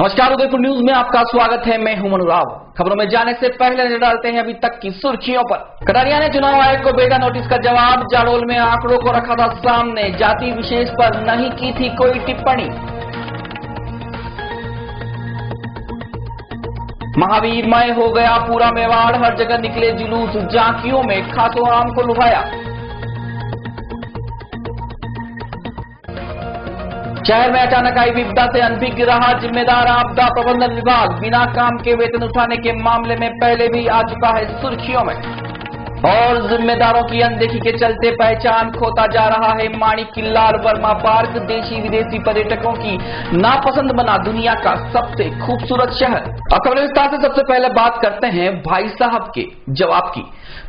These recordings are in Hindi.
नमस्कार, उदयपुर न्यूज में आपका स्वागत है। मैं हूं मनुराव। खबरों में जाने से पहले नजर डालते हैं अभी तक की सुर्खियों पर। कटारिया ने चुनाव आयोग को भेजा नोटिस का जवाब। जाडोल में आंकड़ों को रखा था सामने, जाति विशेष पर नहीं की थी कोई टिप्पणी। महावीरमय हो गया पूरा मेवाड़, हर जगह निकले जुलूस, झांकियों में खासों आम को लुभाया। शहर में अचानक आई विपदा से अनभिज्ञ रहा जिम्मेदार आपदा प्रबंधन विभाग। बिना काम के वेतन उठाने के मामले में पहले भी आ चुका है सुर्खियों में। और जिम्मेदारों की अनदेखी के चलते पहचान खोता जा रहा है माणिकलाल वर्मा पार्क। देशी विदेशी पर्यटकों की नापसंद बना दुनिया का सबसे खूबसूरत शहर। खबर विस्तार से सबसे पहले बात करते हैं भाई साहब के जवाब की।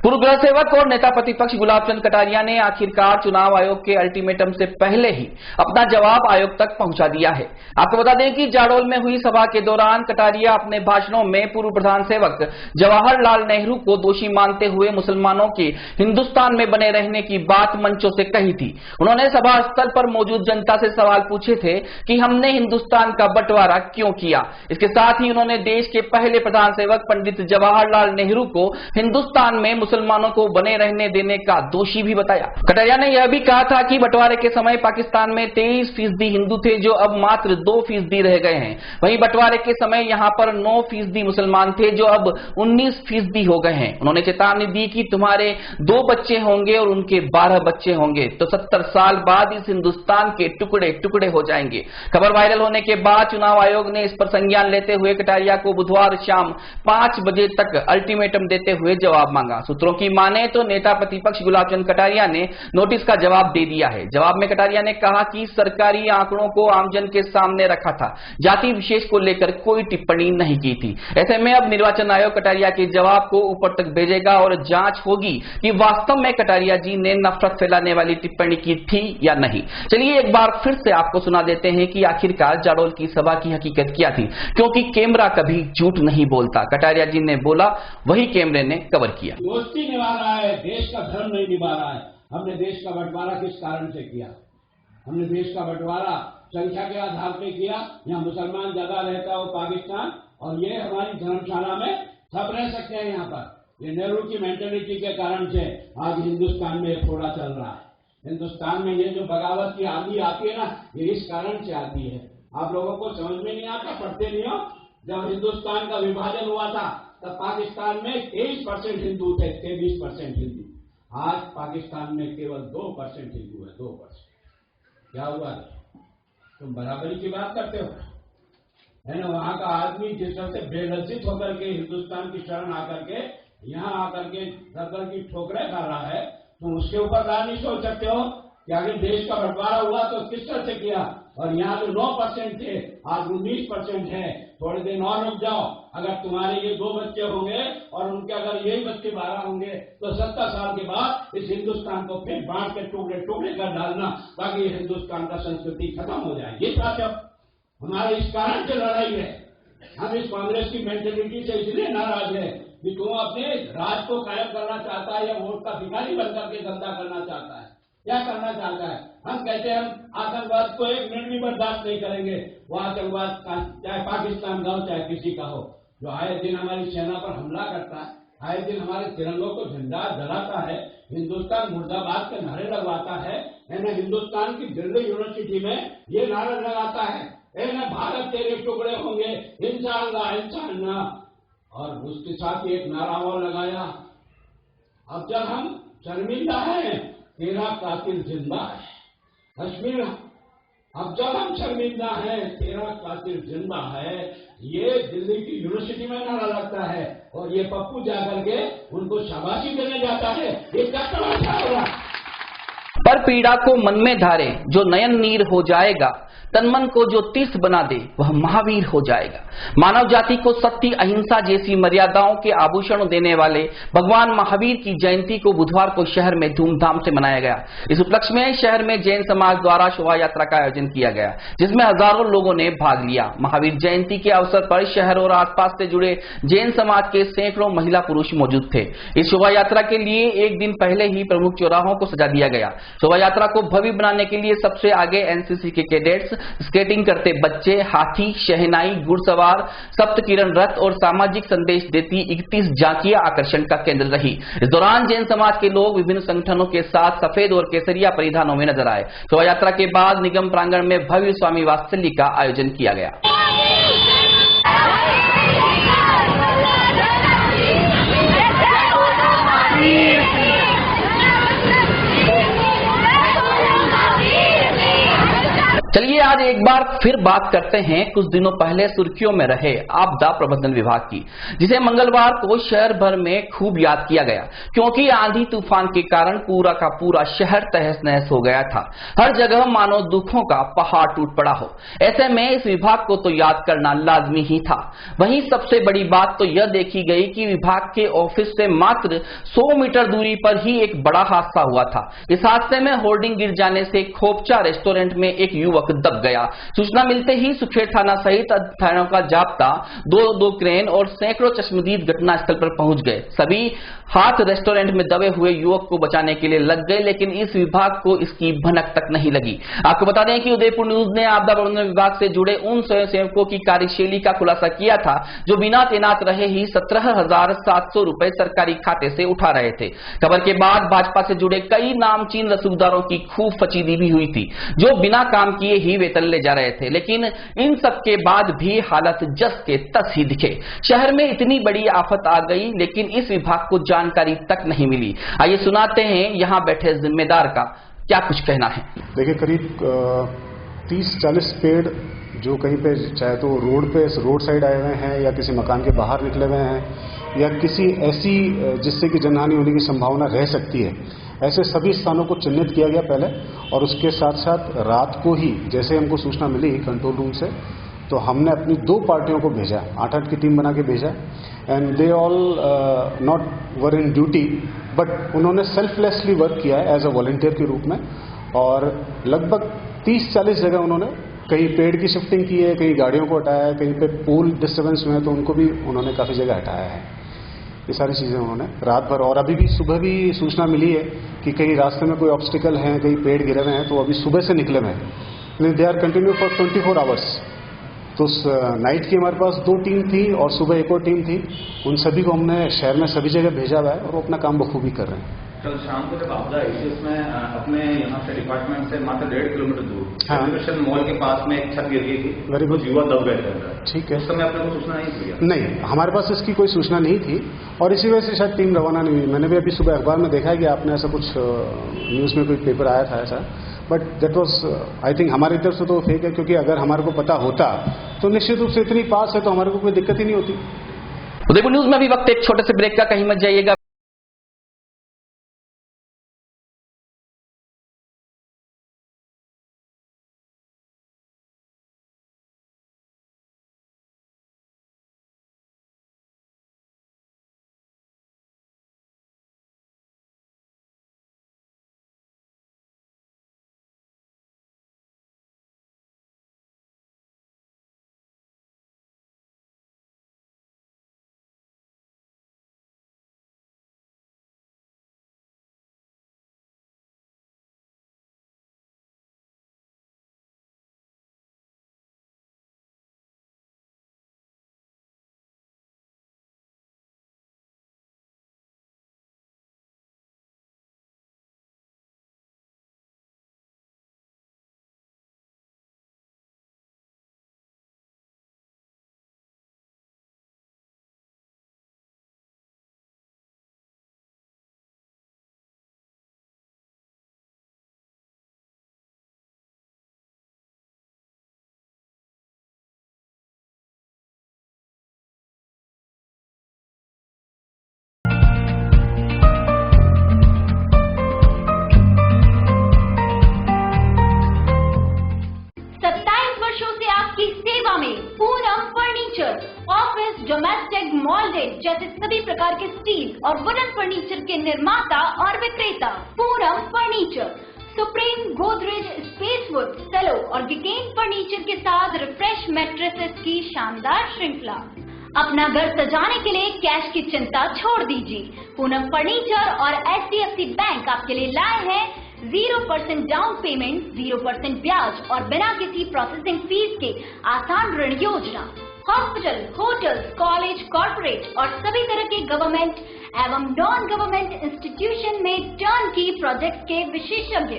पूर्व गृह सेवक और नेता प्रतिपक्ष गुलाबचंद कटारिया ने आखिरकार चुनाव आयोग के अल्टीमेटम से पहले ही अपना जवाब आयोग तक पहुंचा दिया है। आपको बता दें कि जाडोल में हुई सभा के दौरान कटारिया अपने भाषणों में पूर्व प्रधान सेवक जवाहरलाल नेहरू को दोषी मानते हुए मुसलमानों के हिंदुस्तान में बने रहने की बात मंचों से कही थी। उन्होंने सभा स्थल पर मौजूद जनता से सवाल पूछे थे कि हमने हिंदुस्तान का बंटवारा क्यों किया। इसके साथ ही उन्होंने देश के पहले प्रधान सेवक पंडित जवाहरलाल नेहरू को हिंदुस्तान में मुसलमानों को बने रहने देने का दोषी भी बताया। कटारिया ने यह भी कहा था कि बंटवारे के समय पाकिस्तान में 23% हिंदू थे जो अब मात्र 2% रह गए हैं। वहीं बंटवारे के समय यहां पर 9% मुसलमान थे जो अब 19% हो गए हैं। उन्होंने चेतावनी दी कि तुम्हारे 2 बच्चे होंगे और उनके 12 बच्चे होंगे तो 70 साल बाद इस हिंदुस्तान के टुकड़े टुकड़े हो जाएंगे। खबर वायरल होने के बाद चुनाव आयोग ने इस पर संज्ञान लेते हुए कटारिया को बुधवार शाम 5 बजे तक अल्टीमेटम देते हुए जवाब मांगा। सूत्रों की माने तो नेता प्रतिपक्ष गुलाबचंद कटारिया ने नोटिस का जवाब दे दिया है। जवाब में कटारिया ने कहा कि सरकारी आंकड़ों को आमजन के सामने रखा था, जाति विशेष को लेकर कोई टिप्पणी नहीं की थी। ऐसे में अब निर्वाचन आयोग कटारिया के जवाब को ऊपर तक भेजेगा और जांच होगी कि वास्तव में कटारिया जी ने नफरत फैलाने वाली टिप्पणी की थी या नहीं। चलिए एक बार फिर से आपको सुना देते हैं कि आखिरकार जाडोल की सभा की हकीकत क्या थी, क्योंकि कैमरा कभी झूठ नहीं बोलता। कटारिया जी ने बोला, वही कैमरे ने कवर किया। दोस्ती निभा रहा है, देश का धर्म नहीं निभा रहा है। हमने देश का बंटवारा किस कारण से किया? हमने देश का बंटवारा संख्या के आधार पे किया। यहाँ मुसलमान ज्यादा रहता है वो पाकिस्तान, और ये हमारी धर्मशाला में सब रह सकते हैं। यहाँ पर ये नेहरू की मेंटेलिटी के कारण से आज हिंदुस्तान में फोड़ा चल रहा है। हिंदुस्तान में ये जो बगावत की आंधी आती है ना, ये इस कारण से आती है। आप लोगों को समझ में नहीं आता, पढ़ते नहीं हो। जब हिंदुस्तान का विभाजन हुआ था तब पाकिस्तान में 23% हिंदू थे, 23% हिंदू। आज पाकिस्तान में केवल 2% हिंदू है, 2%। क्या हुआ? तुम बराबरी की बात करते हो, है ना? वहां का आदमी जिस तरह से बेलज्जित होकर के हिंदुस्तान की शरण आकर के यहाँ आकर के दर की ठोकरें खा रहा है, तुम उसके ऊपर नहीं सोच सकते हो कि अगर देश का बंटवारा हुआ तो किस तरह से किया? और यहाँ जो 9% थे आज 19% है। थोड़े दिन और रुक जाओ, अगर तुम्हारे ये 2 बच्चे होंगे और उनके अगर यही बच्चे 12 होंगे तो 70 साल के बाद इस हिंदुस्तान को फिर बांट के टुकड़े टुकड़े कर डालना, ताकि हिंदुस्तान का संस्कृति खत्म हो जाए। ये था हमारे इस कारण से लड़ाई है। हम इस कांग्रेस की मेंटेलिटी से इसलिए नाराज है कि तुम अपने राज को कायम करना चाहता है या वोट का भिखारी बनकर के धंधा करना चाहता है। क्या करना चाहता है? हम कहते हैं हम आतंकवाद को 1 मिनट भी बर्दाश्त नहीं करेंगे। वो आतंकवाद चाहे पाकिस्तान का हो चाहे किसी का हो, जो आए दिन हमारी सेना पर हमला करता है, आए दिन हमारे तिरंगों को झंडा जलाता है, हिंदुस्तान मुर्दाबाद के नारे लगवाता है, हिंदुस्तान की दिल्ली यूनिवर्सिटी में ये नारा लगाता है, भारत तेरे टुकड़े होंगे, इंशाअल्लाह इंशाअल्लाह। और उसके साथ एक नारा और लगाया, अब जब हम शर्मिंदा हैं तेरा कातिल जिंदा है। कश्मीर, अब जब हम शर्मिंदा हैं तेरा कातिल जिंदा है। ये दिल्ली की यूनिवर्सिटी में नारा लगता है और ये पप्पू जाकर के उनको शाबाशी देने जाता है। ये क्या तमाशा होगा? पर पीड़ा को मन में धारे जो नयन नीर हो जाएगा, तनमन को जो तीर्थ बना दे वह महावीर हो जाएगा। मानव जाति को सत्य, अहिंसा जैसी मर्यादाओं के आभूषण देने वाले भगवान महावीर की जयंती को बुधवार को शहर में धूमधाम से मनाया गया। इस उपलक्ष्य में शहर में जैन समाज द्वारा शोभा यात्रा का आयोजन किया गया, जिसमें हजारों लोगों ने भाग लिया। महावीर जयंती के अवसर पर शहर और आसपास से जुड़े जैन समाज के सैकड़ों महिला पुरुष मौजूद थे। इस शोभा यात्रा के लिए एक दिन पहले ही प्रमुख चौराहों को सजा दिया गया। शोभा यात्रा को भव्य बनाने के लिए सबसे आगे एनसीसी के कैडेट्स, स्केटिंग करते बच्चे, हाथी, शहनाई, घुड़सवार, सप्तकिरण रथ और सामाजिक संदेश देती 31 झांकियां आकर्षण का केंद्र रही। इस दौरान जैन समाज के लोग विभिन्न संगठनों के साथ सफेद और केसरिया परिधानों में नजर आए। शोभा यात्रा के बाद निगम प्रांगण में भव्य स्वामी वात्सल्य का आयोजन किया गया। चलिए आज एक बार फिर बात करते हैं कुछ दिनों पहले सुर्खियों में रहे आपदा प्रबंधन विभाग की, जिसे मंगलवार को शहर भर में खूब याद किया गया, क्योंकि आंधी तूफान के कारण पूरा का पूरा शहर तहस नहस हो गया था। हर जगह मानो दुखों का पहाड़ टूट पड़ा हो। ऐसे में इस विभाग को तो याद करना लाजमी ही था। वहीं सबसे बड़ी बात तो यह देखी गई कि विभाग के ऑफिस से मात्र 100 मीटर दूरी पर ही एक बड़ा हादसा हुआ था। इस हादसे में होर्डिंग गिर जाने से खोपचा रेस्टोरेंट में एक युवक दब गया। सूचना मिलते ही सुखेड़ थाना सहित थानों का जाब्ता, दो क्रेन और सैकड़ों चश्मदीद घटनास्थल पर पहुंच गए। सभी हाथ रेस्टोरेंट में दबे हुए युवक को बचाने के लिए लग गए, लेकिन इस विभाग को इसकी भनक तक नहीं लगी। आपको बता दें कि उदयपुर न्यूज ने आपदा प्रबंधन विभाग से जुड़े उन स्वयंसेवकों की कार्यशैली का खुलासा किया था जो बिना तैनात रहे ही 17,700 रुपए सरकारी खाते से उठा रहे थे। खबर के बाद भाजपा से जुड़े कई नामचीन रसूखदारों की खूब फचीदी भी हुई थी, जो बिना काम किए ही वेतन ले जा रहे थे। लेकिन इन सब के बाद भी हालत जस के तस ही दिखे। शहर में इतनी बड़ी आफत आ गई, लेकिन इस विभाग को जानकारी तक नहीं मिली। आइए सुनाते हैं यहां बैठे जिम्मेदार का क्या कुछ कहना है। देखिए, करीब 30-40 पेड़ जो कहीं पे, चाहे तो रोड साइड आए हुए हैं या किसी मकान के बाहर निकले हुए हैं या किसी ऐसी जिससे कि जनहानि होने की संभावना रह सकती है, ऐसे सभी स्थानों को चिन्हित किया गया पहले। और उसके साथ साथ रात को ही जैसे हमको सूचना मिली कंट्रोल रूम से, तो हमने अपनी 2 पार्टियों को भेजा, 8-8 की टीम बना के भेजा। And they all not were in duty, but उन्होंने सेल्फलेसली वर्क किया है एज अ वॉलंटियर के रूप में। और लगभग 30-40 जगह उन्होंने कहीं पेड़ की शिफ्टिंग की है, कहीं गाड़ियों को हटाया है, कहीं पे पोल डिस्टर्बेंस हुए हैं तो उनको भी उन्होंने काफ़ी जगह हटाया है। ये सारी चीज़ें उन्होंने रात भर, और अभी भी सुबह भी सूचना मिली है कि कहीं रास्ते में कोई ऑब्स्टिकल हैं, कहीं पेड़ गिरे हुए हैं, तो अभी सुबह से निकले हुए हैं। They are continue for 24 hours. तो नाइट की हमारे पास 2 टीम थी और सुबह एक और टीम थी। उन सभी को हमने शहर में सभी जगह भेजा हुआ है और वो अपना काम बखूबी कर रहे हैं। कल शाम को जब आपदा आई थी उसमें अपने यहाँ से डिपार्टमेंट से मात्र 1.5 किलोमीटर दूर मॉल के पास में एक छत गिर गई थी। Very good. युवा दब गए थे। ठीक है। उस समय आपने कोई सूचना नहीं दी? नहीं, हमारे पास इसकी कोई सूचना नहीं थी और इसी वजह से शायद टीम रवाना नहीं हुई। मैंने भी अभी सुबह अखबार में देखा है कि आपने ऐसा कुछ न्यूज़ में कोई पेपर आया था ऐसा, but that was I think हमारी तरफ से तो फेक है, क्योंकि अगर हमारे को पता होता तो निश्चित रूप से इतनी पास है तो हमारे को कोई दिक्कत ही नहीं होती। उदयपुर न्यूज में अभी वक्त एक छोटे से ब्रेक का, कहीं मत जाइएगा। डोमेस्टिक, मॉल्डेड जैसे सभी प्रकार के स्टील और वुडन फर्नीचर के निर्माता और विक्रेता पूरम फर्नीचर, सुप्रीम, गोदरेज, स्पेसवुड, सेलो और गिकेन फर्नीचर के साथ रिफ्रेश मैट्रेसेस की शानदार श्रृंखला। अपना घर सजाने के लिए कैश की चिंता छोड़ दीजिए। पूनम फर्नीचर और HDFC बैंक आपके लिए लाए हैं 0% डाउन पेमेंट, 0% ब्याज और बिना किसी प्रोसेसिंग फीस के आसान ऋण योजना। हॉस्पिटल, होटल्स, कॉलेज, कॉर्पोरेट और सभी तरह के गवर्नमेंट एवं नॉन गवर्नमेंट इंस्टीट्यूशन में टर्न की प्रोजेक्ट के विशेषज्ञ।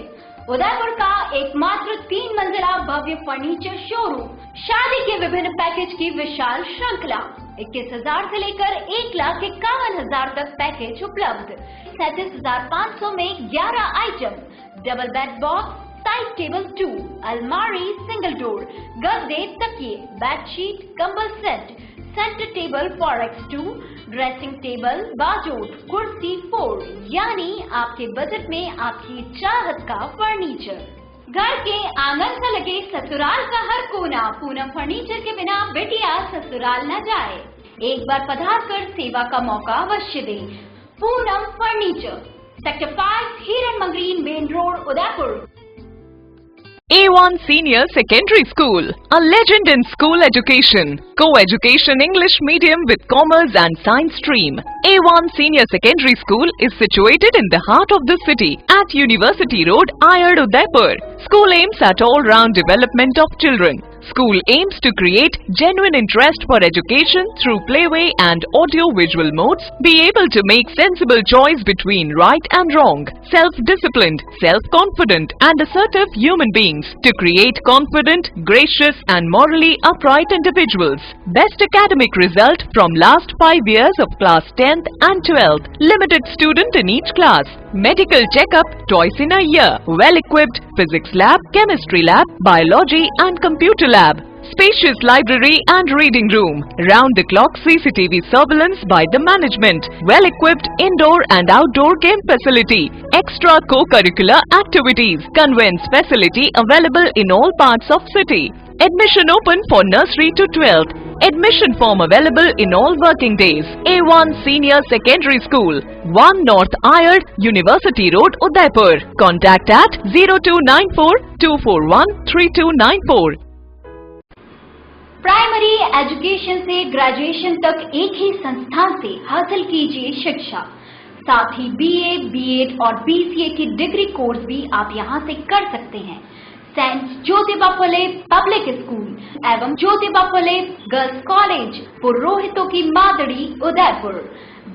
उदयपुर का एकमात्र 3 मंजिला भव्य फर्नीचर शोरूम, शादी के विभिन्न पैकेज की विशाल श्रृंखला। 21,000 से लेकर 1,51,000 तक पैकेज उपलब्ध। 37,500 में 11 item, double bed box, side table 2, अलमारी सिंगल डोर, गद्दे, तकिए, बेडशीट, कंबल set, centre table 4x2, dressing table, बाजोट, कुर्सी 4, यानी आपके बजट में आपकी चाहत का फर्नीचर। घर के आंगन से लगे ससुराल का हर कोना, पूनम फर्नीचर के बिना बेटिया ससुराल न जाए। एक बार पधार कर सेवा का मौका अवश्य दे। पूनम फर्नीचर, सेक्टर 5, हिरन Mangri, main road, Udaipur. A1 Senior Secondary School, a legend in school education. Co-education English medium with commerce and science stream. A1 Senior Secondary School is situated in the heart of the city at University Road, Ayad, Udaipur. School aims at all-round development of children. School aims to create genuine interest for education through playway and audio-visual modes, be able to make sensible choice between right and wrong, self-disciplined, self-confident and assertive human beings, to create confident, gracious and morally upright individuals. Best academic result from last 5 years of class 10th and 12th. Limited student in each class. Medical checkup twice in a year. Well-equipped physics lab, chemistry lab, biology and computer lab. Spacious library and reading room. Round-the-clock CCTV surveillance by the management. Well-equipped indoor and outdoor game facility. Extra co-curricular activities. Conveyance facility available in all parts of city. Admission open for nursery to 12th. Admission form available in all working days. A1 Senior Secondary School, 1 North Ayad, University Road, Udaipur. Contact at 0294 241 3294. Primary education से ग्रेजुएशन तक एक ही संस्थान से हासिल कीजिए शिक्षा। साथ ही BA, B.Ed और BCA की डिग्री कोर्स भी आप यहां से कर सकते हैं। Saint Jyotiba Phule public school एवं ज्योतिबा फुले गर्ल्स कॉलेज, पुरोहितों की मादड़ी, उदयपुर।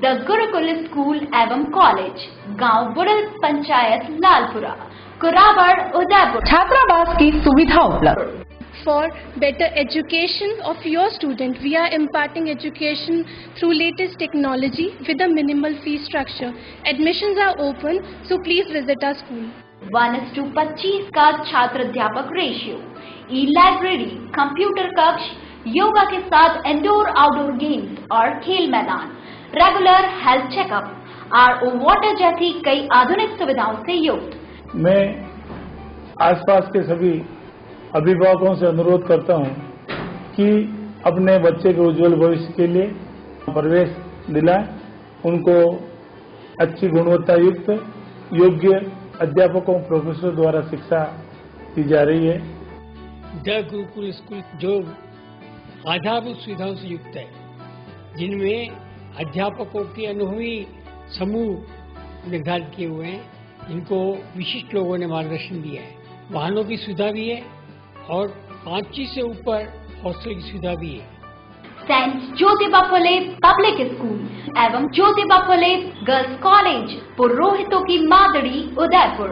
द गुरुकुल स्कूल एवं कॉलेज, गांव बुड़ल, पंचायत लालपुरा, कुराबड़, उदयपुर। छात्रावास की सुविधा उपलब्ध। For better education of your student, we are imparting education through latest technology with a minimal fee structure. Admissions are open, so please visit our school. 1:25 का छात्र अध्यापक रेशियो, ई-लाइब्रेरी, कंप्यूटर कक्ष, योगा के साथ इंडोर आउटडोर गेम्स और खेल मैदान, regular health checkup, RO water जैसी कई आधुनिक सुविधाओं से युक्त। मैं आसपास के सभी अभिभावकों से अनुरोध करता हूं कि अपने बच्चे के उज्जवल भविष्य के लिए प्रवेश दिलाएं, उनको अच्छी गुणवत्ता युक्त योग्य अध्यापकों प्रोफेसर द्वारा शिक्षा दी जा रही है। द गुरुकुल स्कूल जो आधारभूत सुविधाओं से युक्त है, जिनमें अध्यापकों के अनुभवी समूह निर्धारित किए हुए हैं, इनको विशिष्ट लोगों ने मार्गदर्शन दिया है। वाहनों की सुविधा भी है और 5 से ऊपर हॉस्टल की सुविधा भी है। Saint Jyotiba Phule public school एवं ज्योतिबा फुले गर्ल्स कॉलेज, पुरोहितों की मादड़ी, उदयपुर।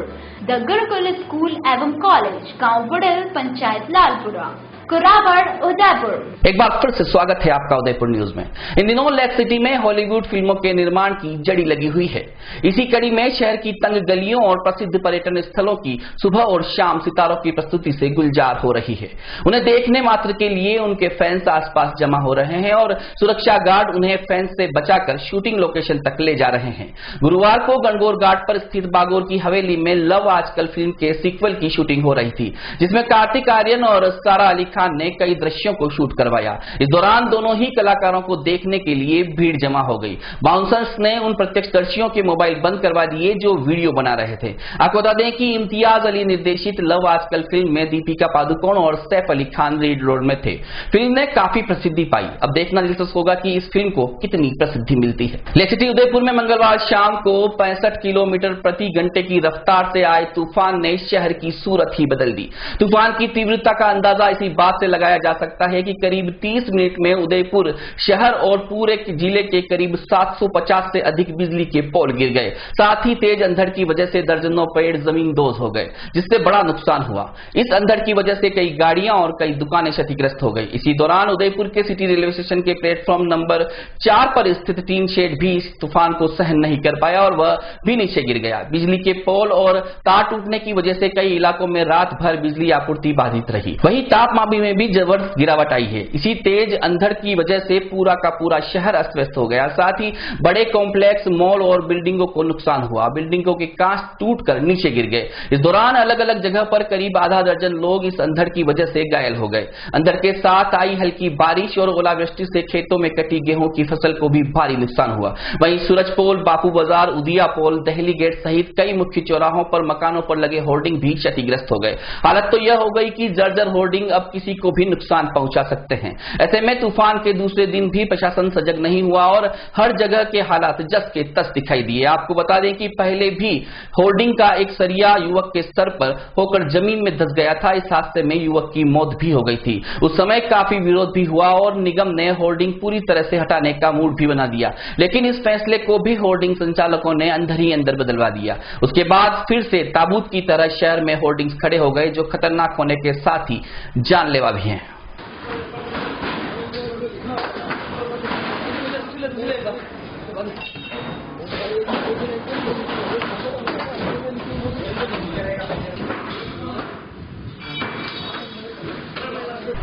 द गुरुकुल स्कूल एवं कॉलेज, गांव बुड़ल, पंचायत लालपुरा, कुराबड़, उदयपुर। एक बार फिर से स्वागत है आपका उदयपुर न्यूज में। इन दिनों लेक सिटी में हॉलीवुड फिल्मों के निर्माण की जड़ी लगी हुई है। इसी कड़ी में शहर की तंग गलियों और प्रसिद्ध पर्यटन स्थलों की सुबह और शाम सितारों की प्रस्तुति से गुलजार हो रही है। उन्हें देखने मात्र के लिए उनके फैंस आसपास जमा हो रहे हैं और सुरक्षा गार्ड उन्हें फैंस से बचाकर शूटिंग लोकेशन तक ले जा रहे हैं। गुरुवार को गणगौर घाट पर स्थित बागोर की हवेली में लव आजकल फिल्म के सीक्वल की शूटिंग हो रही थी, जिसमें कार्तिक आर्यन और सारा अली खान खान ने कई दृश्यों को शूट करवाया। इस दौरान दोनों ही कलाकारों को देखने के लिए भीड़ जमा हो गई। बाउंसर्स ने उन प्रत्यक्षदर्शियों के मोबाइल बंद करवा दिए जो वीडियो बना रहे थे। आपको बता दें कि इम्तियाज अली निर्देशित लव आजकल फिल्म में दीपिका पादुकोण और सैफ अली खान लीड रोल में थे। फिल्म ने काफी प्रसिद्धि पाई। अब देखना दिलचस्प होगा कि इस फिल्म को कितनी प्रसिद्धि मिलती है। लेक सिटी उदयपुर में मंगलवार शाम को 65 किलोमीटर प्रति घंटे की रफ्तार से आए तूफान ने शहर की सूरत ही बदल दी। तूफान की तीव्रता का अंदाजा इसी बात से लगाया जा सकता है कि करीब 30 मिनट में उदयपुर शहर और पूरे जिले के करीब 750 से अधिक बिजली के पोल गिर गए। साथ ही तेज अंधड़ की वजह से दर्जनों पेड़ जमींदोज हो गए, जिससे बड़ा नुकसान हुआ। इस अंधड़ की वजह से कई गाड़ियां और कई दुकानें क्षतिग्रस्त हो गई। इसी दौरान उदयपुर के सिटी रेलवे स्टेशन के प्लेटफॉर्म नंबर 4 पर स्थित टीन शेड भी इस तूफान को सहन नहीं कर पाया और वह भी नीचे गिर गया। बिजली के पोल और तार टूटने की वजह से कई इलाकों में रात भर बिजली आपूर्ति बाधित रही। वहीं तापमान में भी जबरदस्त गिरावट आई है। इसी तेज अंधड़ की वजह से पूरा का पूरा शहर अस्त व्यस्त हो गया। साथ ही बड़े कॉम्प्लेक्स, मॉल और बिल्डिंगों को नुकसान हुआ। बिल्डिंगों के कांच टूटकर नीचे गिर गए। इस दौरान अलग अलग जगह पर करीब आधा दर्जन लोग इस अंधड़ की वजह से घायल हो गए। अंधड़ के साथ आई हल्की बारिश और ओलावृष्टि से खेतों में कटी गेहूं की फसल को भी भारी नुकसान हुआ। वहीं सूरज पोल, बापू बाजार, उदिया पोल, दहली गेट सहित कई मुख्य चौराहों पर मकानों पर लगे होर्डिंग भी क्षतिग्रस्त हो गए। हालत तो यह हो गई कि जर्जर होर्डिंग अब किसी को भी नुकसान पहुंचा सकते हैं। ऐसे में तूफान के दूसरे दिन भी प्रशासन सजग नहीं हुआ और हर जगह के हालात जस के तस दिखाई दिए। आपको बता दें कि पहले भी होर्डिंग का एक सरिया युवक के सर पर होकर जमीन में धंस गया था। इस हादसे में युवक की मौत भी हो गई थी। उस समय काफी विरोध भी हुआ और निगम ने होर्डिंग पूरी तरह से हटाने का मूड भी बना दिया, लेकिन इस फैसले को भी होर्डिंग संचालकों ने अंदर ही अंदर बदलवा दिया। उसके बाद फिर से ताबूत की तरह शहर में होर्डिंग्स खड़े हो गए, जो खतरनाक होने के साथ ही जानलेवा भी हैं।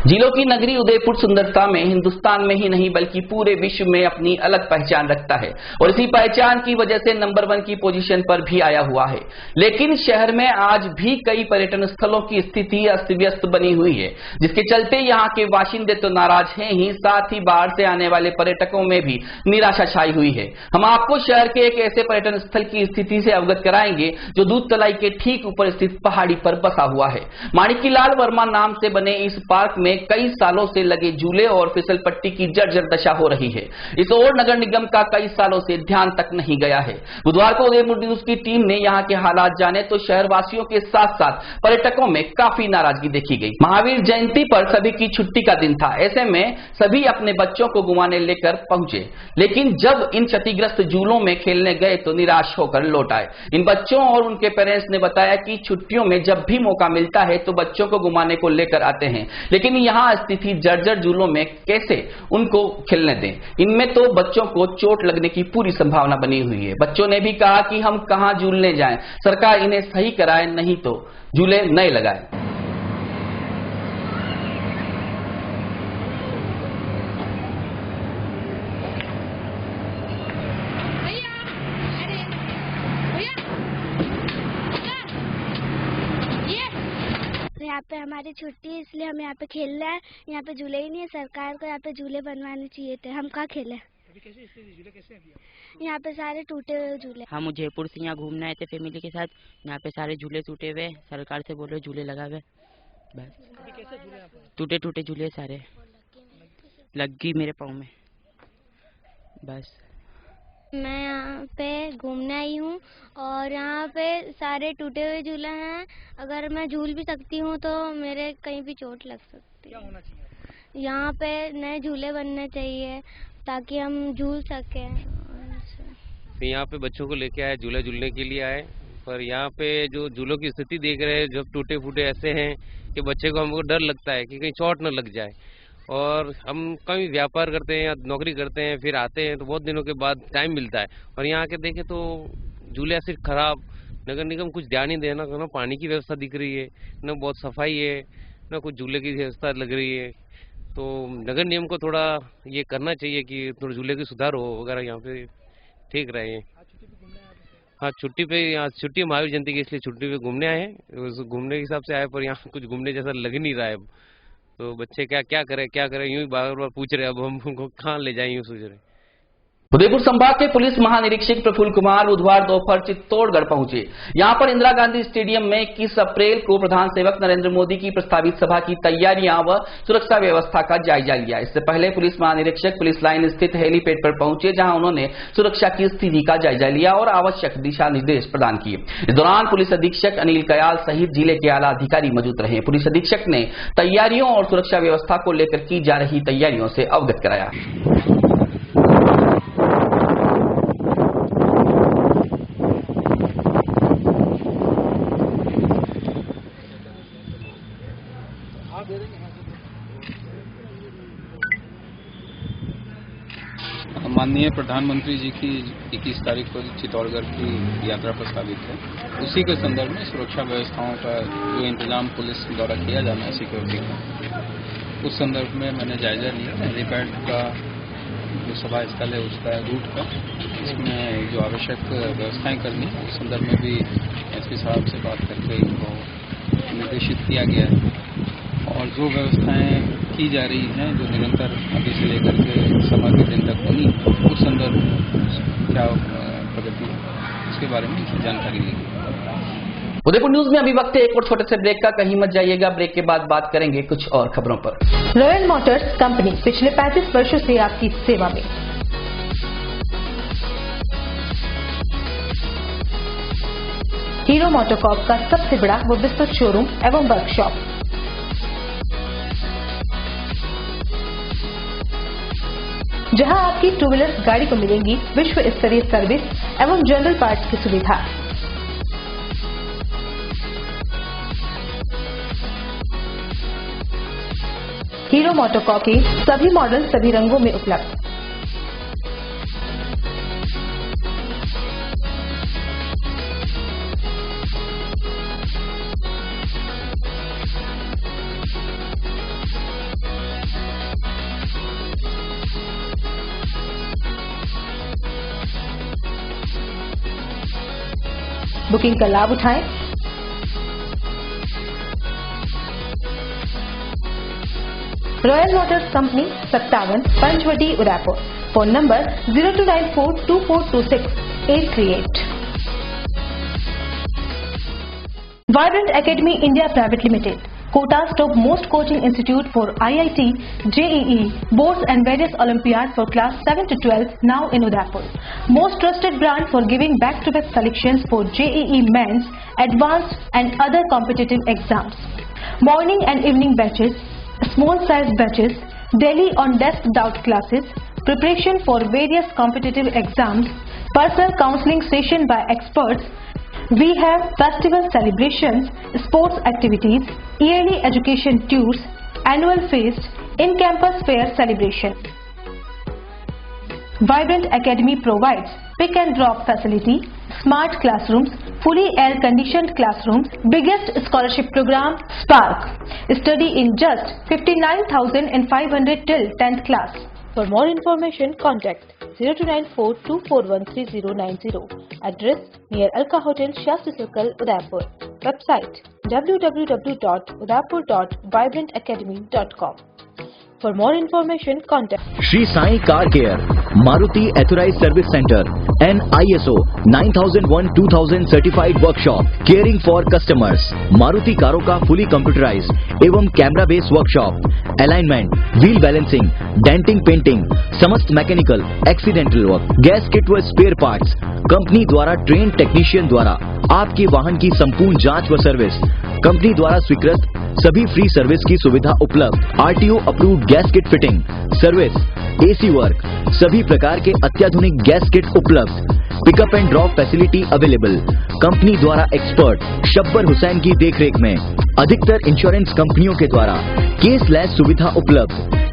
जिलों की नगरी उदयपुर सुंदरता में हिंदुस्तान में ही नहीं बल्कि पूरे विश्व में अपनी अलग पहचान रखता है और इसी पहचान की वजह से नंबर 1 की पोजीशन पर भी आया हुआ है। लेकिन शहर में आज भी कई पर्यटन स्थलों की स्थिति अस्त व्यस्त बनी हुई है, जिसके चलते यहाँ के बाशिंदे तो नाराज हैं ही, साथ ही बाहर से आने वाले पर्यटकों में भी निराशा छाई हुई है। हम आपको शहर के एक ऐसे पर्यटन स्थल की स्थिति से अवगत कराएंगे जो दूध तलाई के ठीक ऊपर स्थित पहाड़ी पर बसा हुआ है। माणिक्यलाल वर्मा नाम से बने इस पार्क में कई सालों से लगे झूले और फिसल पट्टी की जर्जर दशा हो रही है। इस ओर नगर निगम का कई सालों से ध्यान तक नहीं गया है। बुधवार को उदयपुर न्यूज की टीम ने यहां के हालात जाने तो शहरवासियों के साथ साथ पर्यटकों में काफी नाराजगी देखी गई। महावीर जयंती पर सभी की छुट्टी का दिन था, ऐसे में सभी अपने बच्चों को घुमाने लेकर पहुंचे, लेकिन जब इन क्षतिग्रस्त झूलों में खेलने गए तो निराश होकर लौट आए। इन बच्चों और उनके पेरेंट्स ने बताया कि छुट्टियों में जब भी मौका मिलता है तो बच्चों को घुमाने को लेकर आते हैं, लेकिन यहाँ स्थिति जर्जर झूलों में कैसे उनको खेलने दें। इनमें तो बच्चों को चोट लगने की पूरी संभावना बनी हुई है। बच्चों ने भी कहा कि हम कहां झूलने जाएं, सरकार इन्हें सही कराए, नहीं तो झूले नए लगाए। यहाँ पे हमारी छुट्टी है, इसलिए हम यहाँ पे खेल रहे हैं। यहाँ पे झूले ही नहीं है, सरकार को यहाँ पे झूले बनवाने चाहिए थे। हम कहाँ खेले? झूले कैसे हैं? यहाँ पे सारे टूटे हुए झूले। हम जयपुर से यहाँ घूमने आए थे फैमिली के साथ। यहाँ पे सारे झूले टूटे हुए, सरकार से बोल रहे झूले लगा हुए। बस टूटे टूटे झूले सारे लग गई मेरे पाँव में। बस मैं यहाँ पे घूमने आई हूँ और यहाँ पे सारे टूटे हुए झूले हैं। अगर मैं झूल भी सकती हूँ तो मेरे कहीं भी चोट लग सकती है। क्या होना चाहिए? यहाँ पे नए झूले बनने चाहिए ताकि हम झूल सकें। तो यहाँ पे बच्चों को लेके आए, झूला झूलने के लिए आए, पर यहाँ पे जो झूलों की स्थिति देख रहे हैं, जो टूटे फूटे ऐसे हैं कि बच्चे को हमको डर लगता है कि कहीं चोट न लग जाए। और हम कहीं व्यापार करते हैं या नौकरी करते हैं, फिर आते हैं तो बहुत दिनों के बाद टाइम मिलता है और यहाँ आके देखें तो झूले सिर्फ खराब। नगर निगम कुछ ध्यान ही देना, ना पानी की व्यवस्था दिख रही है, ना बहुत सफाई है, ना कुछ झूले की व्यवस्था लग रही है। तो नगर निगम को थोड़ा ये करना चाहिए कि थोड़ा झूले की सुधार हो वगैरह, यहाँ पे ठीक रहे। हाँ, छुट्टी पे, यहाँ छुट्टी महावीर जयंती की, इसलिए छुट्टी पे घूमने आए हैं। घूमने के हिसाब से आए, पर यहाँ कुछ घूमने जैसा लग नहीं रहा है। तो बच्चे क्या करें यूं ही बार बार पूछ रहे, अब हम उनको कहाँ ले जाएं यूं सोच रहे। उदयपुर संभाग के पुलिस महानिरीक्षक प्रफुल्ल कुमार बुधवार दोपहर चित्तौड़गढ़ पहुंचे। यहां पर इंदिरा गांधी स्टेडियम में 21 अप्रैल को प्रधान सेवक नरेंद्र मोदी की प्रस्तावित सभा की तैयारियां व सुरक्षा व्यवस्था का जायजा लिया। इससे पहले पुलिस महानिरीक्षक पुलिस लाइन स्थित हेलीपैड पर पहुंचे, जहां उन्होंने सुरक्षा की स्थिति का जायजा लिया और आवश्यक दिशा निर्देश प्रदान किए। इस दौरान पुलिस अधीक्षक अनिल कयाल सहित जिले के आला अधिकारी मौजूद रहे। पुलिस अधीक्षक ने तैयारियों और सुरक्षा व्यवस्था को लेकर की जा रही तैयारियों से अवगत कराया। माननीय प्रधानमंत्री जी की 21 तारीख को चित्तौड़गढ़ की यात्रा प्रस्तावित है। उसी के संदर्भ में सुरक्षा व्यवस्थाओं का जो इंतजाम पुलिस द्वारा किया जाना है सिक्योरिटी का, उस संदर्भ में मैंने जायजा लिया। हेलीपैड का जो सभा स्थल है उसका रूट का, इसमें जो आवश्यक व्यवस्थाएं करनी है उस संदर्भ में भी एसपी साहब से बात करके इनको निर्देशित किया गया है। और जो व्यवस्थाएं की जा रही हैं, जो निरंतर अभी से लेकर के सभा के दिन तक होनी, उस संदर्भ क्या प्रगति इसके बारे में जानकारी ली गई। उदयपुर न्यूज में अभी वक्त है एक और छोटे से ब्रेक का, कहीं मत जाइएगा। ब्रेक के बाद बात करेंगे कुछ और खबरों पर। रॉयल मोटर्स कंपनी पिछले 35 वर्षों से आपकी सेवा में। हीरो मोटोकॉर्प का सबसे बड़ा व विस्तृत शोरूम एवं वर्कशॉप, जहां आपकी टू व्हीलर गाड़ी को मिलेंगी विश्व स्तरीय सर्विस एवं जनरल पार्ट्स की सुविधा। हीरो मोटोकॉर्प के सभी मॉडल सभी रंगों में उपलब्ध। बुकिंग का लाभ उठाएं। Royal Motors Company 57 Panchvati Udaipur. Phone number 02942426-838। Vibrant Academy India Private Limited, Kota's topmost coaching institute for IIT, JEE, boards and various Olympiads for class 7 to 12 now in Udaipur. Most trusted brand for giving back-to-back selections for JEE mains, advanced and other competitive exams. Morning and evening batches, small size batches, daily on desk doubt classes, preparation for various competitive exams, personal counseling session by experts. We have festival celebrations, sports activities, yearly education tours, annual feast, in-campus fair celebration. Vibrant Academy provides pick and drop facility, smart classrooms, fully air-conditioned classrooms, biggest scholarship program, Spark. Study in just 59,500 till 10th class. For more information, contact 0294241390. Address near Alka Hotel, Shastri Circle, Udaipur. Website www.udaipur.vibrantacademy.com. For more information, contact Shri Sai Car Care, Maruti Authorized Service Center, and ISO 9001-2000 certified workshop, caring for customers. Maruti कारों का fully computerized एवं camera based workshop, alignment, wheel balancing, denting, painting, समस्त mechanical, accidental work, gas kit व स्पेयर पार्ट्स, कंपनी द्वारा ट्रेन टेक्नीशियन द्वारा आपके वाहन की संपूर्ण जांच व सर्विस, कंपनी द्वारा स्वीकृत सभी फ्री सर्विस की सुविधा उपलब्ध, RTO approved gas kit fitting, service, AC work, सभी प्रकार के अत्याधुनिक गैस किट उपलब्ध, pickup and drop facility available, company द्वारा एक्सपर्ट शब्बर हुसैन की देखरेख में, अधिकतर इंश्योरेंस कंपनियों के द्वारा केसलेस सुविधा उपलब्ध।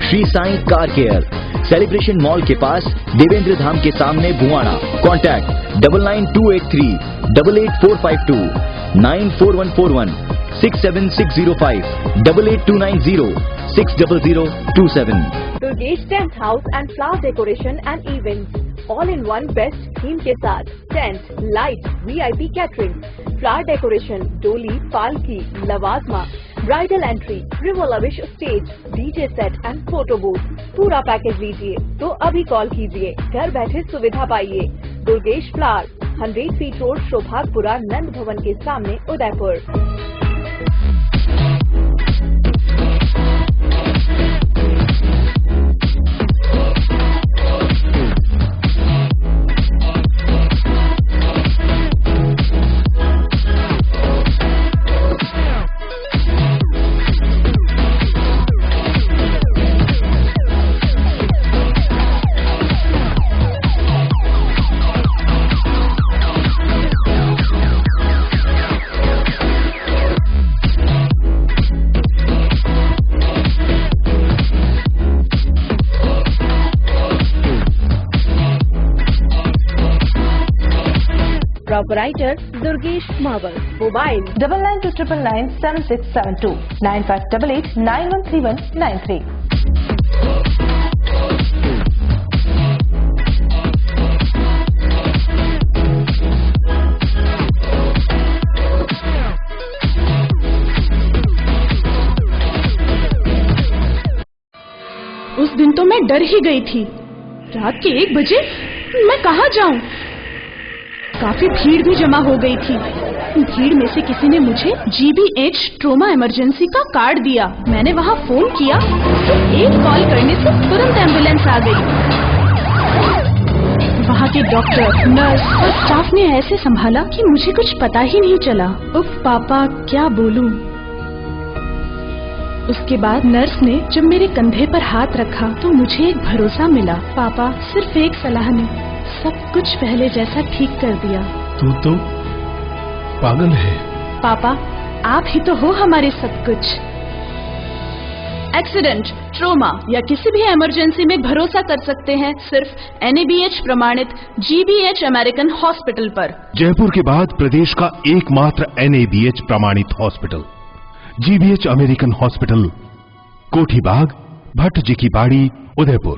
Shri Sai car care, celebration mall के पास, देवेंद्र धाम के सामने, Bhaona. Contact 9928388452, 94141 67605, 88290 60027. Turgesh Tent House and Flower Decoration and Events, all in one best theme के साथ tent, light, VIP catering, flower decoration, डोली, पालकी, लवाजमा, bridal entry, river lavish stage, DJ set and photo booth, पूरा पैकेज लीजिए तो अभी कॉल कीजिए। घर बैठे सुविधा पाइए। Durgesh flower, 100 feet road, Saubhagpura, Nand Bhavan के सामने, Udaipur. Operator Durgesh Marble. Mobile 9929997672 9588913193. उस दिन तो मैं डर ही गई थी। रात के 1 बजे मैं कहाँ जाऊं? काफी भीड़ भी जमा हो गई थी। भीड़ में से किसी ने मुझे GBH ट्रोमा इमरजेंसी का कार्ड दिया। मैंने वहाँ फोन किया तो एक कॉल करने से तुरंत एम्बुलेंस आ गई। वहाँ के डॉक्टर, नर्स और स्टाफ ने ऐसे संभाला कि मुझे कुछ पता ही नहीं चला। उफ पापा, क्या बोलूं। उसके बाद नर्स ने जब मेरे कंधे पर हाथ रखा तो मुझे एक भरोसा मिला। पापा, सिर्फ एक सलाह ने सब कुछ पहले जैसा ठीक कर दिया। तू तो पागल है। पापा, आप ही तो हो हमारे सब कुछ। एक्सीडेंट, ट्रोमा या किसी भी इमरजेंसी में भरोसा कर सकते हैं सिर्फ NABH प्रमाणित GBH अमेरिकन हॉस्पिटल पर। जयपुर के बाद प्रदेश का एकमात्र NABH प्रमाणित हॉस्पिटल GBH अमेरिकन हॉस्पिटल, कोठी बाग, भट्ट जी की बाड़ी, Udaipur.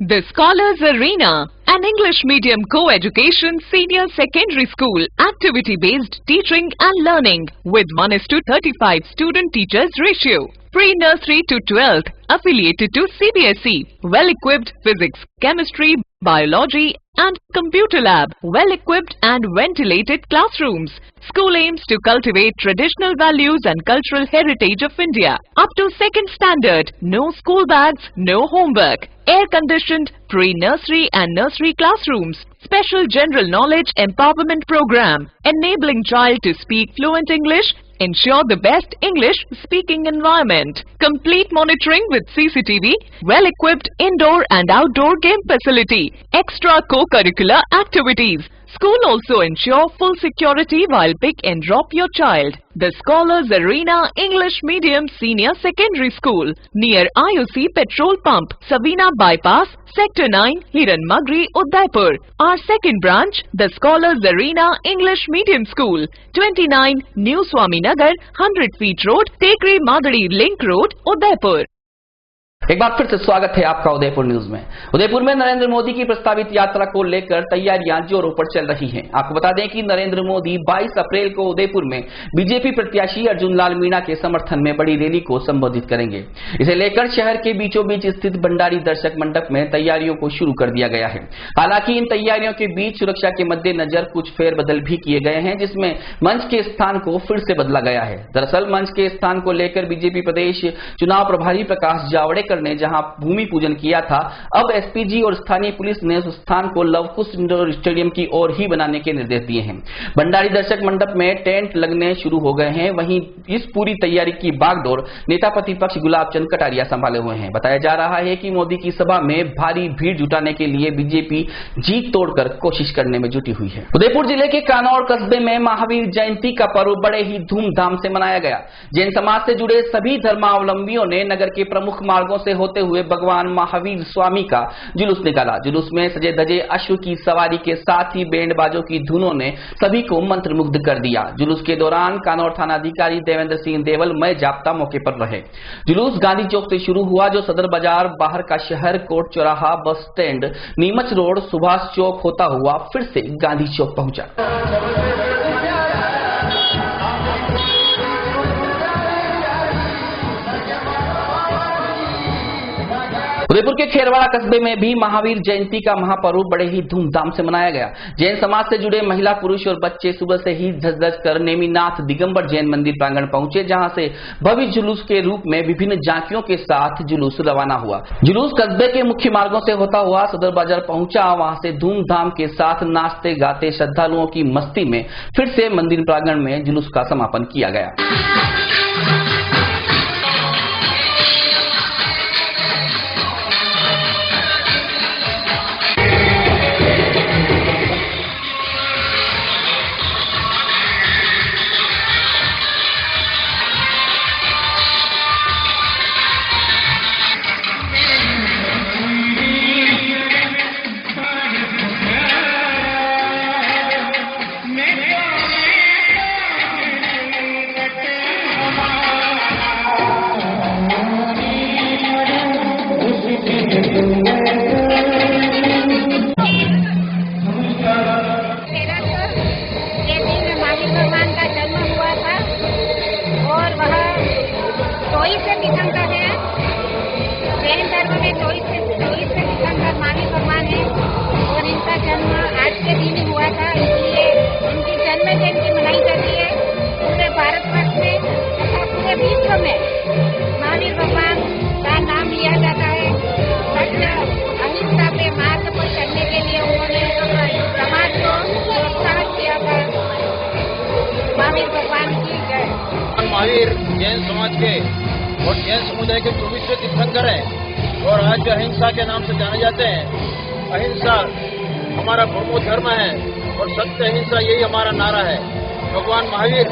The Scholars Arena, an English medium co-education senior secondary school, activity-based teaching and learning with 1:35 student-teachers ratio. Pre-nursery to 12th, affiliated to CBSE. Well-equipped physics, chemistry, biology and computer lab. Well-equipped and ventilated classrooms. School aims to cultivate traditional values and cultural heritage of India. Up to 2nd standard, no school bags, no homework. Air-conditioned pre-nursery and nursery classrooms. Special general knowledge empowerment program, enabling child to speak fluent English. Ensure the best English speaking environment. Complete monitoring with CCTV. Well-equipped indoor and outdoor game facility. Extra co-curricular activities. School also ensure full security while pick and drop your child. The Scholars Arena English Medium Senior Secondary School near IOC Petrol Pump, Savina Bypass, Sector 9, Hiran Magri, Udaipur. Our second branch, the Scholars Arena English Medium School, 29 New Swaminagar, 100 Feet Road, Tekri Madari Link Road, Udaipur. एक बार फिर से स्वागत है आपका उदयपुर न्यूज में। उदयपुर में नरेंद्र मोदी की प्रस्तावित यात्रा को लेकर तैयारियां जोरों पर चल रही हैं। आपको बता दें कि नरेंद्र मोदी 22 अप्रैल को उदयपुर में बीजेपी प्रत्याशी अर्जुन लाल मीणा के समर्थन में बड़ी रैली को संबोधित करेंगे। इसे लेकर शहर के बीचों बीच स्थित भंडारी दर्शक मंडप में तैयारियों को शुरू कर दिया गया है। हालांकि इन तैयारियों के बीच सुरक्षा के मद्देनजर कुछ फेरबदल भी किए गए हैं, जिसमें मंच के स्थान को फिर से बदला गया है। दरअसल मंच के स्थान को लेकर बीजेपी प्रदेश चुनाव प्रभारी प्रकाश जावड़ेकर ने जहां भूमि पूजन किया था, अब एसपीजी और स्थानीय पुलिस ने उस स्थान को लवकुश इंडोर स्टेडियम की ओर ही बनाने के निर्देश दिए हैं। भंडारी दर्शक मंडप में टेंट लगने शुरू हो गए हैं। वहीं इस पूरी तैयारी की बागडोर नेता प्रतिपक्ष गुलाब चंद कटारिया संभाले हुए हैं। बताया जा रहा है कि मोदी की सभा में भारी भीड़ जुटाने के लिए बीजेपी जी तोड़कर कोशिश करने में जुटी हुई है। उदयपुर जिले के कानौर कस्बे में महावीर जयंती का पर्व बड़े ही धूमधाम से मनाया गया। जैन समाज से जुड़े सभी धर्मावलंबियों ने नगर के प्रमुख मार्गों से होते हुए भगवान महावीर स्वामी का जुलूस निकाला। जुलूस में सजे धजे अश्व की सवारी के साथ ही बैंड बाजों की धुनों ने सभी को मंत्रमुग्ध कर दिया। जुलूस के दौरान कानौर थाना अधिकारी देवेंद्र सिंह देवल मय जाप्ता मौके पर रहे। जुलूस गांधी चौक से शुरू हुआ, जो सदर बाजार, बाहर का शहर, कोर्ट चौराहा, bus stand, Neemuch road, Subhash चौक होता हुआ फिर से गांधी चौक पहुंचा। उदयपुर के खेरवाड़ा कस्बे में भी महावीर जयंती का महापर्व बड़े ही धूमधाम से मनाया गया। जैन समाज से जुड़े महिला, पुरुष और बच्चे सुबह से ही धस कर नेमिनाथ दिगंबर जैन मंदिर प्रांगण पहुंचे, जहां से भव्य जुलूस के रूप में विभिन्न झांकियों के साथ जुलूस रवाना हुआ। जुलूस कस्बे के मुख्य मार्गों से होता हुआ सदर बाजार पहुंचा। वहां से धूमधाम के साथ नाचते गाते श्रद्धालुओं की मस्ती में फिर से मंदिर प्रांगण में जुलूस का समापन किया गया। महावीर जैन समाज के और जैन समुदाय के 24वें तीर्थंकर हैं और आज अहिंसा के नाम से जाने जाते हैं। अहिंसा हमारा परमो धर्म है और सत्य अहिंसा यही हमारा नारा है। भगवान महावीर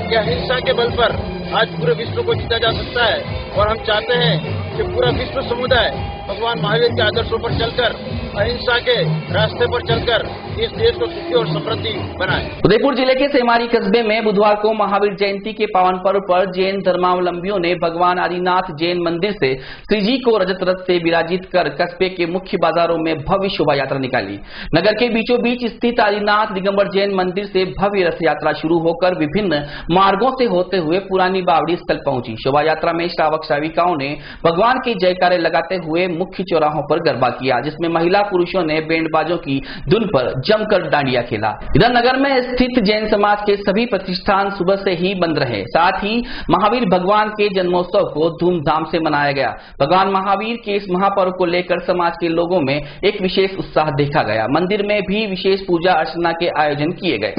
के अहिंसा के बल पर आज पूरे विश्व को जीता जा सकता है और हम चाहते हैं कि पूरा विश्व समुदाय भगवान महावीर के आदर्शों पर चलकर, अहिंसा के रास्ते पर चलकर इस देश को सुखी और समृद्धि बनाए। उदयपुर जिले के सेमारी कस्बे में बुधवार को महावीर जयंती के पावन पर्व पर जैन धर्मावलंबियों ने भगवान आदिनाथ जैन मंदिर से श्रीजी को रजत रथ से विराजित कर कस्बे के मुख्य बाजारों में भव्य शोभा यात्रा निकाली। नगर के बीचों बीच स्थित आदिनाथ दिगंबर जैन मंदिर से भव्य रथ यात्रा शुरू होकर विभिन्न मार्गों से होते हुए पुरानी बावड़ी स्थल पहुंची। शोभा यात्रा में श्रावक श्राविकाओं ने भगवान के जयकारे लगाते हुए मुख्य चौराहों पर गरबा किया, जिसमें महिला पुरुषों ने बैंडबाजों की धुन पर जमकर डांडिया खेला। इधर नगर में स्थित जैन समाज के सभी प्रतिष्ठान सुबह से ही बंद रहे। साथ ही महावीर भगवान के जन्मोत्सव को धूमधाम से मनाया गया। भगवान महावीर के इस महापर्व को लेकर समाज के लोगों में एक विशेष उत्साह देखा गया। मंदिर में भी विशेष पूजा अर्चना के आयोजन किए गए।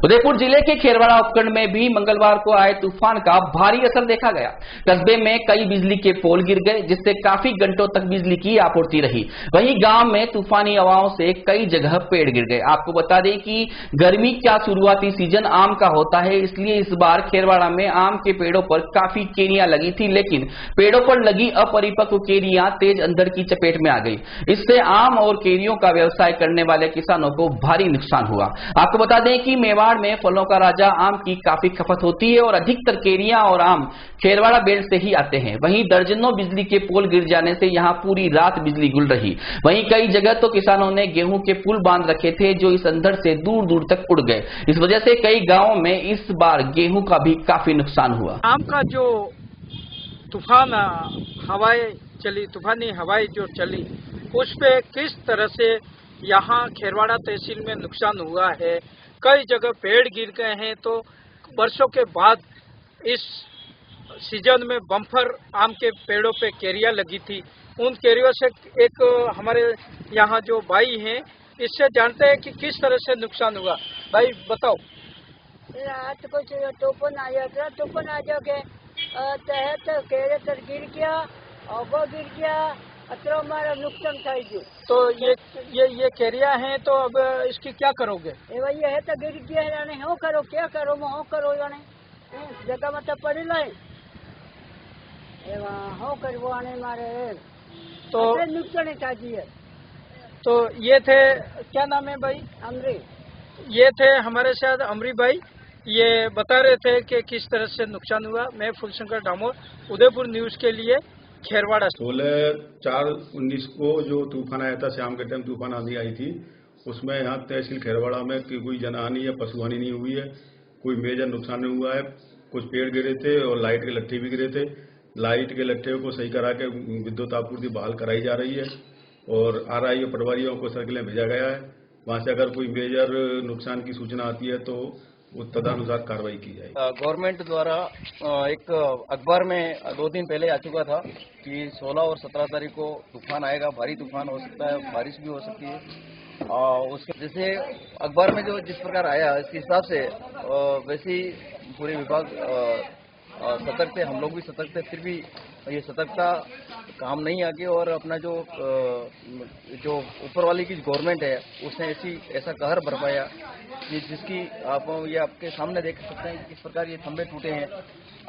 उदयपुर जिले के खेरवाड़ा उपखंड में भी मंगलवार को आए तूफान का भारी असर देखा गया। कस्बे में कई बिजली के पोल गिर गए, जिससे काफी घंटों तक बिजली की आपूर्ति रही। वहीं गांव में तूफानी हवाओं से कई जगह पेड़ गिर गए। आपको बता दें कि गर्मी का शुरुआती सीजन आम का होता है, इसलिए इस बार खेरवाड़ा में आम के पेड़ों पर काफी केरियां लगी थी, लेकिन पेड़ों पर लगी अपरिपक्व केरियां तेज अंधड़ की चपेट में आ गई। इससे आम और केरियों का व्यवसाय करने वाले किसानों को भारी नुकसान हुआ। आपको बता दें कि मेवाड़ में फलों का राजा आम की काफी खपत होती है और अधिकतर केरियां और आम खेरवाड़ा बेल्ट से ही आते हैं। वहीं दर्जनों बिजली के पोल गिर जाने से यहां पूरी रात बिजली गुल रही। वहीं कई जगह तो किसानों ने गेहूं के पुल बांध रखे थे, जो इस अंधड़ से दूर दूर तक उड़ गए। इस वजह से कई गांवों में इस बार गेहूं का भी काफी नुकसान हुआ। आम का जो तूफान हवाएं चली, तूफानी हवाएं जो चली, उस पे किस तरह से यहाँ खेरवाड़ा तहसील में नुकसान हुआ है। कई जगह पेड़ गिर गए हैं। तो वर्षों के बाद इस सीजन में बम्पर आम के पेड़ों पे केरिया लगी थी। उन केरियों से एक हमारे यहाँ जो भाई हैं, इससे जानते हैं कि किस तरह से नुकसान हुआ। भाई बताओ। रात को तूफान आया था, तूफान आ जाके तहत केरे तर गिर गया और वो गिर गया, अतरो हमारा नुकसान था। तो ये केरिया हैं, तो अब इसकी क्या करोगे? ये है तो गिर गया है, हो करो क्या करो, हो करो जाने जगह मतलब पड़ी लाए हो कर वो आने मारे तो नुकसान था जी। तो ये थे, क्या नाम है भाई? अमरी। ये थे हमारे साथ अमरी भाई, ये बता रहे थे कि किस तरह से नुकसान हुआ। मैं फुलशंकर डामोर, उदयपुर न्यूज के लिए खेरवाड़ा 16/4/19 को जो तूफान आया था, शाम के टाइम तूफान आंधी आई थी, उसमें यहाँ तहसील खेरवाड़ा में कोई जनहानि या पशुहानि नहीं हुई है, कोई मेजर नुकसान नहीं हुआ है। कुछ पेड़ गिरे थे और लाइट के लट्ठे भी गिरे थे। लाइट के लट्ठे को सही करा के विद्युत आपूर्ति बहाल कराई जा रही है और RI और पटवारियों को सर्किलें भेजा गया है। वहाँ से अगर कोई मेजर नुकसान की सूचना आती है तो वो तदनुसार कार्रवाई की जाएगी। गवर्नमेंट द्वारा एक अखबार में 2 दिन पहले आ चुका था कि 16 और 17 तारीख को तूफान आएगा, भारी तूफान हो सकता है, बारिश भी हो सकती है। उसके जैसे अखबार में जो जिस प्रकार आया इसके हिसाब से वैसे ही पूरे विभाग सतर्क थे, हम लोग भी सतर्क थे। फिर भी ये सतर्कता काम नहीं आगे और अपना जो ऊपर वाली की गवर्नमेंट है उसने ऐसा कहर बरपाया कि जिसकी आप ये आपके सामने देख सकते हैं किस प्रकार ये खंभे टूटे हैं।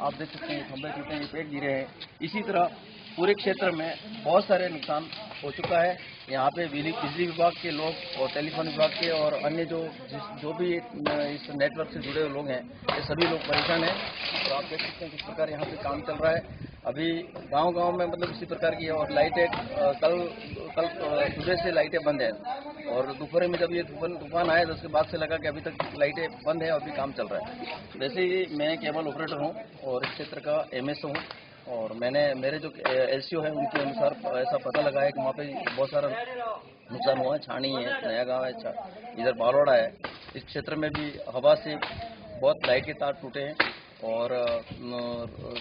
आप देख सकते हैं खंभे टूटे हैं, पेड़ गिरे हैं। इसी तरह पूरे क्षेत्र में बहुत सारे नुकसान हो चुका है। यहाँ पे बिजली विभाग के लोग और टेलीफोन विभाग के और अन्य जो भी इस नेटवर्क से जुड़े हुए लोग हैं, ये सभी लोग परेशान हैं। और आप देख सकते हैं किस प्रकार यहाँ पे काम चल रहा है। अभी गांव-गांव में मतलब इसी प्रकार की है और लाइटें कल सुबह से लाइटें बंद हैं और दोपहर में जब ये तूफान आया तो उसके बाद से लगा कि अभी तक लाइटें बंद है और अभी काम चल रहा है। वैसे ही मैं केबल ऑपरेटर हूँ और इस क्षेत्र का MSO हूँ और मेरे जो LCO है उनके अनुसार ऐसा पता लगा है कि वहाँ पे बहुत सारा नुकसान हुआ है। छानी है, नया गाँव है, इधर बालोड़ा है। इस क्षेत्र में भी हवा से बहुत लाइट के तार टूटे हैं और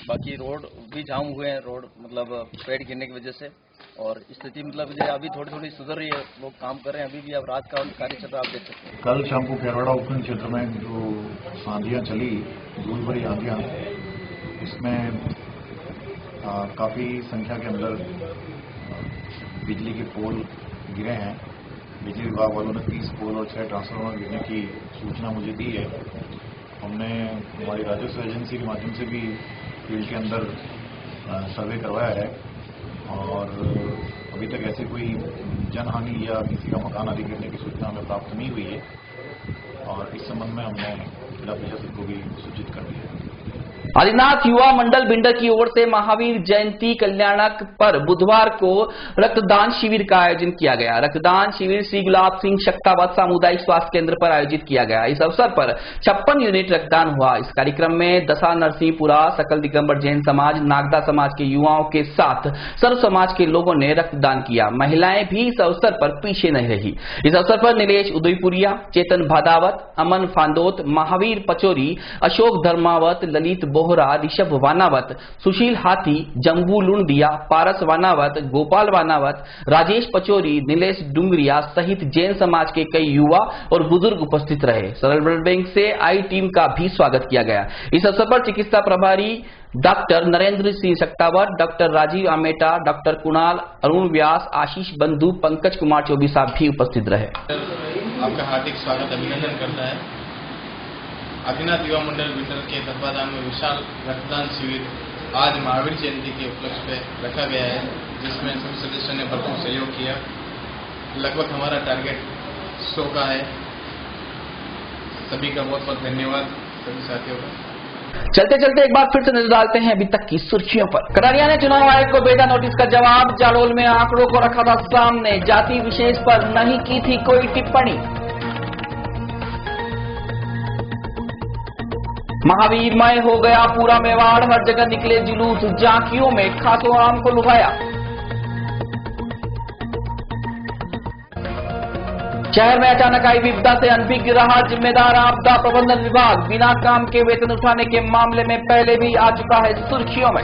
बाकी रोड भी जाम हुए हैं। रोड मतलब पेड़ गिरने की वजह से और स्थिति मतलब अभी थोड़ी सुधर रही है, लोग काम कर रहे हैं। अभी भी अब रात का कार्य चल रहा है, आप देख सकते हैं। कल शाम को खेरवाड़ा उपखंड क्षेत्र में जो आंधियाँ चली, धूल भरी आंधियाँ, इसमें काफ़ी संख्या के अंदर बिजली के पोल गिरे हैं। बिजली विभाग वालों ने 30 पोल और 6 ट्रांसफार्मर गिरने की सूचना मुझे दी है। हमने हमारी राजस्व एजेंसी के माध्यम से भी फील्ड के अंदर सर्वे करवाया है और अभी तक ऐसी कोई जनहानि या किसी का मकान आदि गिरने की सूचना हमें प्राप्त नहीं हुई है और इस संबंध में हमने जिला प्रशासन को भी सूचित कर दिया है। आदिनाथ युवा मंडल भिंडर की ओर से महावीर जयंती कल्याणक पर बुधवार को रक्तदान शिविर का आयोजन किया गया। रक्तदान शिविर श्री गुलाब सिंह शक्तावत सामुदायिक स्वास्थ्य केंद्र पर आयोजित किया गया। इस अवसर पर 56 यूनिट रक्तदान हुआ। इस कार्यक्रम में दशा नरसिंहपुरा, सकल दिगंबर जैन समाज, नागदा समाज के युवाओं के साथ सर्व समाज के लोगों ने रक्तदान किया। महिलाएं भी इस अवसर पर पीछे नहीं रही। इस अवसर पर नीलेश उदयपुरिया, चेतन भादावत, अमन फांदोत, महावीर पचोरी, अशोक धर्मावत, ललित बोहरा, ऋषभ वानावत, सुशील हाथी, जम्बू लुंडिया, पारस वानावत, गोपाल वानावत, राजेश पचोरी, नीलेश डुंगरिया सहित जैन समाज के कई युवा और बुजुर्ग उपस्थित रहे। सरल ब्लड बैंक से आई टीम का भी स्वागत किया गया। इस अवसर पर चिकित्सा प्रभारी doctor Narendra Singh Shaktawat, doctor Rajeev Ameta, doctor Kunal, Arun Vyas, Ashish Bandhu, Pankaj Kumar चौबी साहब भी उपस्थित रहे। आपका हार्दिक स्वागत अभिनंदन करता है। आदिनाथ युवा मंडल भिंडर के तत्वाधान में विशाल रक्तदान शिविर आज महावीर जयंती के उपलक्ष्य पे रखा गया है, जिसमें सभी सदस्यों ने भरपूर सहयोग किया। लगभग हमारा टारगेट 100 का है। सभी का बहुत बहुत धन्यवाद सभी साथियों का। चलते चलते एक बार फिर से नजर डालते हैं अभी तक की सुर्खियों पर। कटारिया ने चुनाव आयोग को भेजा नोटिस का जवाब। जालोल में आंकड़ों को रखा था सामने, जाति विशेष पर नहीं की थी कोई टिप्पणी। महावीरमय हो गया पूरा मेवाड़, हर जगह निकले जुलूस, झांकियों में खासों आम को लुभाया। शहर में अचानक आई विपदा से अनभिज्ञ रहा जिम्मेदार आपदा प्रबंधन विभाग। बिना काम के वेतन उठाने के मामले में पहले भी आ चुका है सुर्खियों में।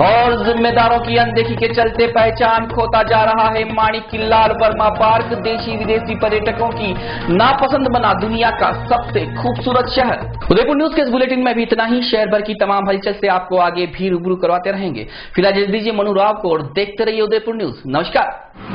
और जिम्मेदारों की अनदेखी के चलते पहचान खोता जा रहा है माणिक किल्लार वर्मा पार्क। देशी विदेशी पर्यटकों की नापसंद बना दुनिया का सबसे खूबसूरत शहर। उदयपुर न्यूज के इस बुलेटिन में भी इतना ही। शहर भर की तमाम हलचल से आपको आगे भी रूबरू करवाते रहेंगे। फिलहाल दीजिए मनु राव को और देखते रहिए उदयपुर न्यूज। नमस्कार।